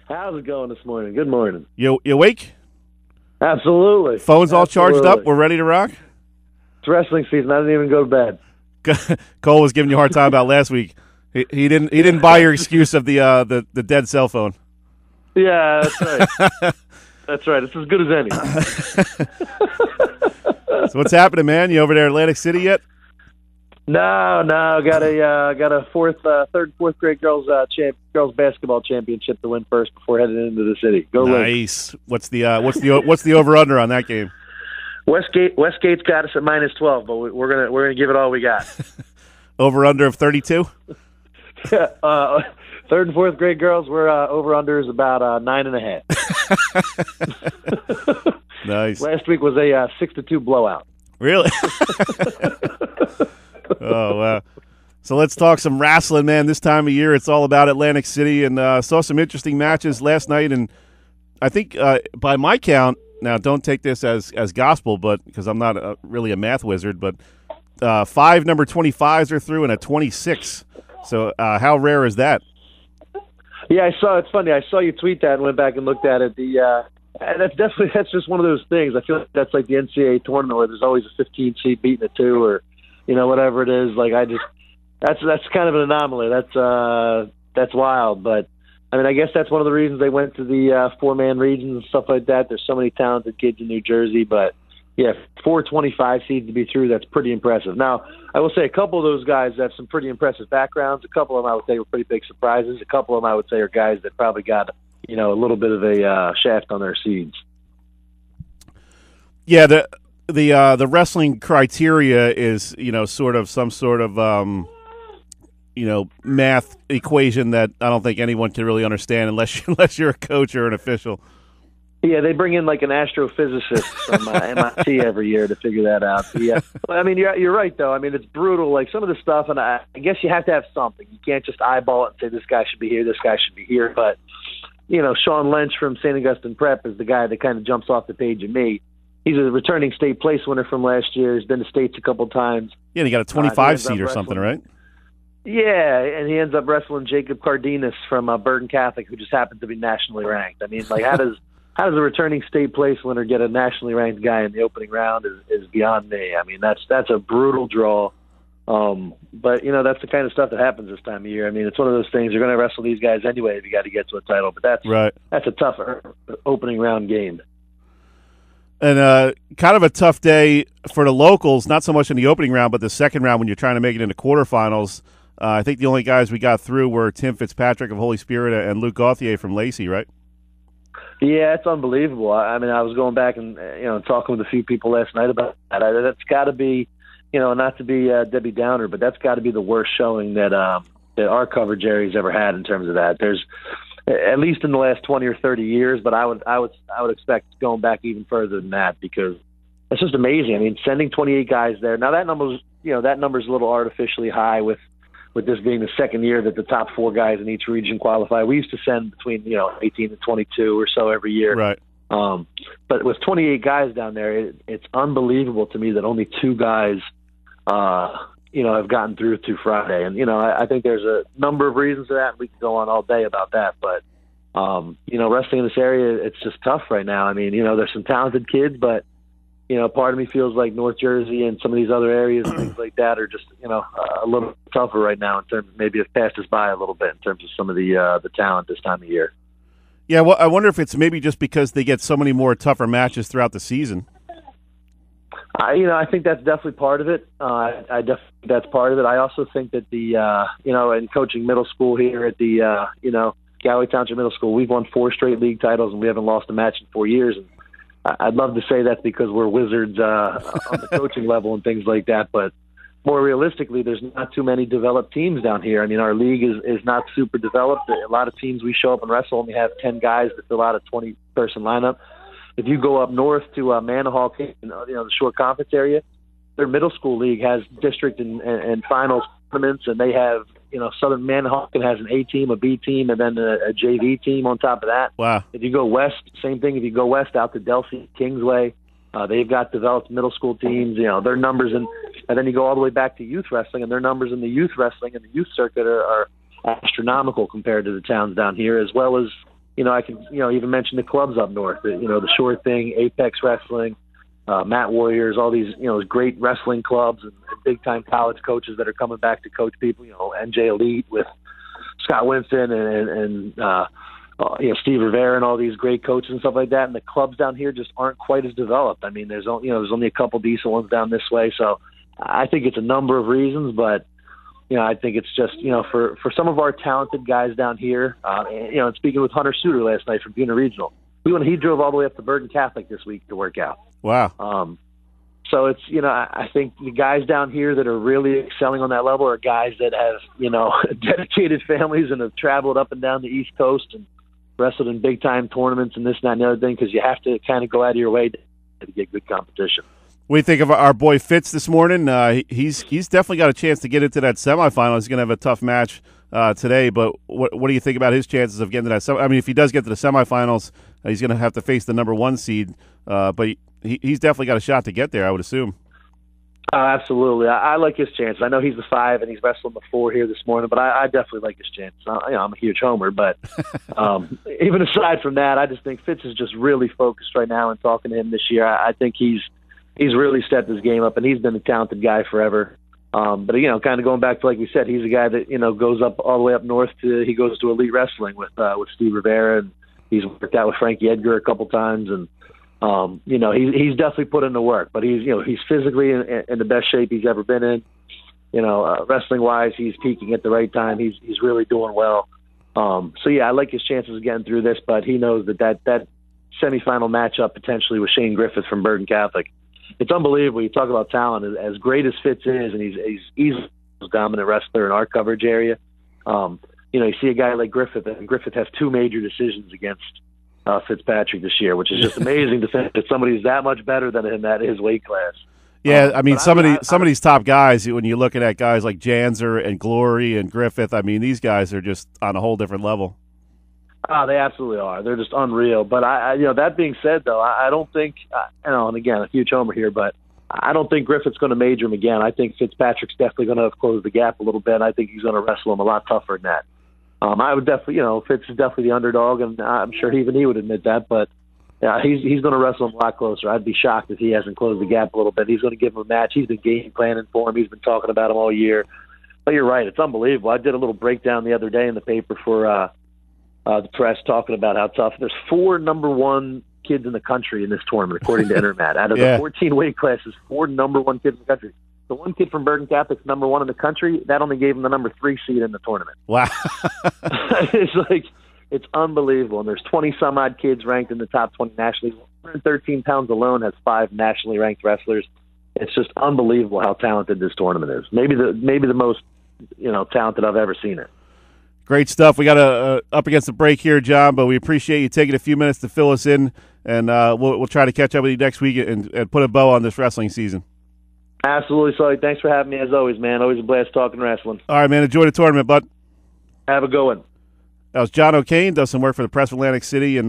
How's it going this morning? Good morning. You awake? Absolutely. Phone's all charged up. We're ready to rock. It's wrestling season. I didn't even go to bed. Cole was giving you a hard time about last week. He didn't buy your excuse of the dead cell phone. Yeah, that's right. That's right. It's as good as any. So what's happening, man? You over there in Atlantic City yet? No. Got a third, fourth grade girls basketball championship to win first before heading into the city. Go nice. What's the over under on that game? Westgate's got us at -12, but we're gonna give it all we got. Over under of 32. Third and fourth grade girls, we're over under is about 9.5. Nice. Last week was a 6-2 blowout. Really? Oh, wow. So let's talk some wrestling, man. This time of year, it's all about Atlantic City, and saw some interesting matches last night. And I think, by my count, now don't take this as gospel, but because I'm not really a math wizard, but 5 number 25s are through and a 26. So how rare is that? Yeah, I saw. It's funny. I saw you tweet that and went back and looked at it. That's just one of those things. I feel like that's like the NCAA tournament where there's always a 15 seed beating a 2 or whatever it is. Like that's kind of an anomaly. That's wild. But I mean, I guess that's one of the reasons they went to the 4-man regions and stuff like that. There's so many talented kids in New Jersey, but yeah, 4 25 seeds to be through, that's pretty impressive. Now, I will say a couple of those guys have some pretty impressive backgrounds. A couple of them I would say were pretty big surprises. A couple of them I would say are guys that probably got, a little bit of a shaft on their seeds. Yeah, the wrestling criteria is, sort of some sort of math equation that I don't think anyone can really understand unless you're a coach or an official. Yeah, they bring in like an astrophysicist from MIT every year to figure that out. Yeah, I mean, you're right though. I mean, it's brutal. Like some of the stuff, and I guess you have to have something. You can't just eyeball it and say this guy should be here, this guy should be here. But Sean Lynch from St. Augustine Prep is the guy that kind of jumps off the page at me. He's a returning state place winner from last year. He's been to states a couple times. Yeah, and he got a 25 seed or something, right? Yeah, and he ends up wrestling Jacob Cardenas from Bergen Catholic, who just happens to be nationally ranked. I mean, like how does a returning state place winner get a nationally ranked guy in the opening round is beyond me. I mean, that's a brutal draw. But that's the kind of stuff that happens this time of year. I mean, it's one of those things. You're going to wrestle these guys anyway if you got to get to a title. But that's right. That's a tough opening round game. And kind of a tough day for the locals, not so much in the opening round, but the second round when you're trying to make it into quarterfinals. I think the only guys we got through were Tim Fitzpatrick of Holy Spirit and Luke Gauthier from Lacey, right? Yeah, it's unbelievable. I mean, I was going back and talking with a few people last night about that. That's got to be, not to be Debbie Downer, but that's got to be the worst showing that our coverage area's ever had in terms of that. There's at least in the last 20 or 30 years, but I would expect going back even further than that because it's just amazing. I mean, sending 28 guys there. Now that number's a little artificially high with this being the second year that the top 4 guys in each region qualify. We used to send between 18 and 22 or so every year. Right. But with 28 guys down there, it's unbelievable to me that only 2 guys, have gotten through Friday. And I think there's a number of reasons for that. And we can go on all day about that. But wrestling in this area, it's just tough right now. I mean, there's some talented kids, but part of me feels like North Jersey and some of these other areas and things like that are just, a little tougher right now in terms of maybe have passed us by a little bit in terms of some of the talent this time of year. Yeah, well, I wonder if it's maybe just because they get so many more tougher matches throughout the season. I think that's definitely part of it. I definitely think that's part of it. I also think that in coaching middle school here at the, Galway Township Middle School, we've won 4 straight league titles and we haven't lost a match in 4 years. And I'd love to say that's because we're wizards on the coaching level and things like that, but more realistically, there's not too many developed teams down here. I mean, our league is not super developed. A lot of teams we show up and wrestle only have 10 guys to fill out a 20-person lineup. If you go up north to Manahawk, the Shore Conference area, their middle school league has district and finals tournaments, and they have, Southern Manahawkin has an A team, a B team, and then a JV team on top of that. Wow. If you go west, same thing. If you go west out to Delphi, Kingsway, they've got developed middle school teams. Their numbers, and then you go all the way back to youth wrestling, and their numbers in the youth wrestling and the youth circuit are astronomical compared to the towns down here, as well as I can, even mention the clubs up north, the Sure Thing, Apex Wrestling, Matt Warriors, all these, great wrestling clubs and big-time college coaches that are coming back to coach people, NJ Elite with Scott Winston and Steve Rivera and all these great coaches and stuff like that. And the clubs down here just aren't quite as developed. I mean, there's only a couple decent ones down this way. So I think it's a number of reasons, but, I think it's just, for some of our talented guys down here, and speaking with Hunter Suter last night from Buena Regional, he drove all the way up to Bergen Catholic this week to work out. Wow. So it's, I think the guys down here that are really excelling on that level are guys that have, dedicated families and have traveled up and down the East Coast and wrestled in big-time tournaments and this, that, and the other thing, because you have to kind of go out of your way to get good competition. What do you think of our boy Fitz this morning? He's definitely got a chance to get into that semifinal. He's going to have a tough match today, but what do you think about his chances of getting to that? I mean, if he does get to the semifinals, he's going to have to face the number 1 seed, but he's definitely got a shot to get there, I would assume. Absolutely. I like his chances. I know he's the 5 and he's wrestling the 4 here this morning, but I definitely like his chances. I'm a huge homer, but even aside from that, I just think Fitz is just really focused right now, and talking to him this year, I think he's really stepped his game up, and he's been a talented guy forever. But kind of going back to, like we said, he's a guy that goes up all the way up north he goes to Elite Wrestling with Steve Rivera, and he's worked out with Frankie Edgar a couple times, and he's definitely put in the work. But he's physically in the best shape he's ever been in. Wrestling wise, he's peaking at the right time. He's really doing well. So yeah, I like his chances of getting through this, but he knows that semifinal matchup potentially with Shane Griffith from Bergen Catholic. It's unbelievable. You talk about talent. As great as Fitz is, and he's easily the most dominant wrestler in our coverage area. You see a guy like Griffith, and Griffith has 2 major decisions against Fitzpatrick this year, which is just amazing to think that somebody's that much better than him at his weight class. Yeah, I mean, some of these top guys, when you're looking at guys like Janzer and Glory and Griffith, I mean, these guys are just on a whole different level. Oh, they absolutely are. They're just unreal. But that being said, though, I don't think, and again, a huge homer here, but I don't think Griffith's going to major him again. I think Fitzpatrick's definitely going to close the gap a little bit. I think he's going to wrestle him a lot tougher than that. I would definitely, Fitz is definitely the underdog, and I'm sure even he would admit that. But he's going to wrestle him a lot closer. I'd be shocked if he hasn't closed the gap a little bit. He's going to give him a match. He's been game planning for him. He's been talking about him all year. But you're right. It's unbelievable. I did a little breakdown the other day in the paper for the press, talking about how tough. There's 4 number 1 kids in the country in this tournament, according to Intermat. Out of the 14 weight classes, 4 number 1 kids in the country. The one kid from Bergen Catholic's number 1 in the country, that only gave him the number 3 seed in the tournament. Wow. It's unbelievable. And there's 20-some-odd kids ranked in the top 20 nationally. 113 pounds alone has 5 nationally ranked wrestlers. It's just unbelievable how talented this tournament is. Maybe the most talented I've ever seen it. Great stuff. We got up against the break here, John, but we appreciate you taking a few minutes to fill us in, and we'll try to catch up with you next week and put a bow on this wrestling season. Absolutely, Sully. Thanks for having me, as always, man. Always a blast talking wrestling. All right, man. Enjoy the tournament, bud. Have a good one. That was John O'Kane, does some work for the Press of Atlantic City, and